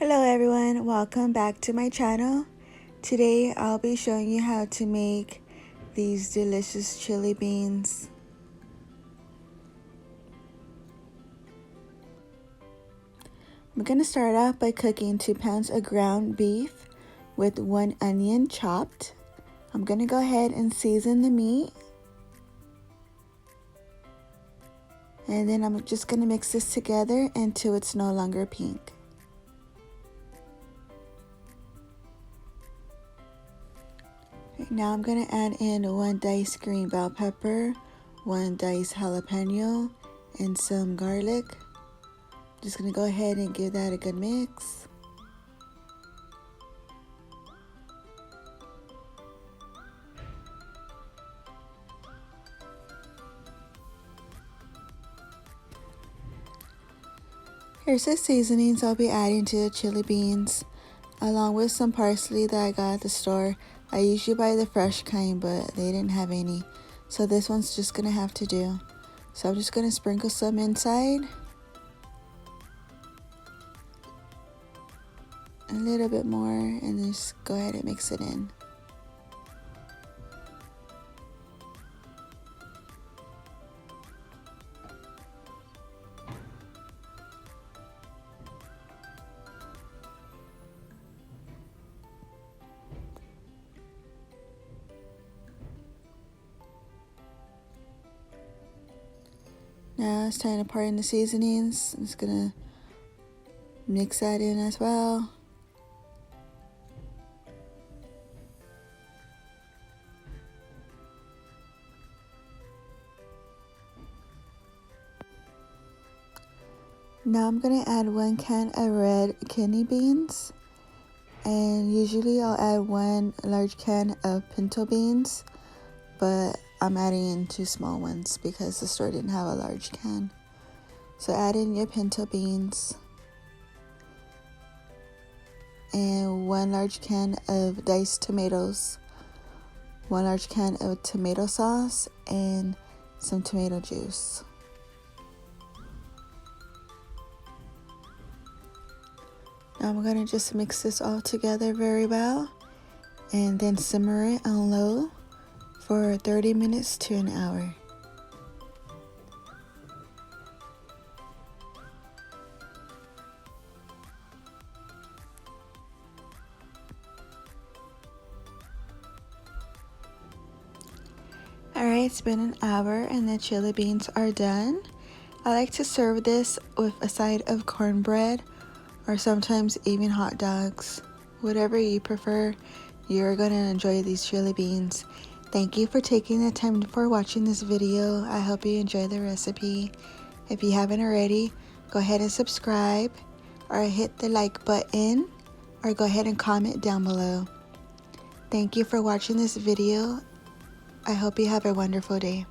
Hello everyone, welcome back to my channel. Today I'll be showing you how to make these delicious chili beans. I'm going to start off by cooking 2 pounds of ground beef with 1 onion chopped. I'm going to go ahead and season the meat. And then I'm just going to mix this together until it's no longer pink. Now I'm going to add in 1 diced green bell pepper, 1 diced jalapeno, and some garlic. Just going to go ahead and give that a good mix. Here's the seasonings I'll be adding to the chili beans, along with some parsley that I got at the store. I usually buy the fresh kind, but they didn't have any, so this one's just gonna have to do. So I'm just gonna sprinkle some inside, a little bit more, and just go ahead and mix it in. Now it's time to pour in the seasonings. I'm just gonna mix that in as well. Now I'm gonna add 1 can of red kidney beans, and usually I'll add 1 large can of pinto beans, but I'm adding in 2 small ones because the store didn't have a large can. So add in your pinto beans and 1 large can of diced tomatoes, 1 large can of tomato sauce, and some tomato juice. Now I'm going to just mix this all together very well and then simmer it on low for 30 minutes to an hour. Alright, it's been an hour and the chili beans are done. I like to serve this with a side of cornbread or sometimes even hot dogs. Whatever you prefer, you're going to enjoy these chili beans. Thank you for taking the time for watching this video. I hope you enjoy the recipe. If you haven't already, go ahead and subscribe or hit the like button or go ahead and comment down below. Thank you for watching this video. I hope you have a wonderful day.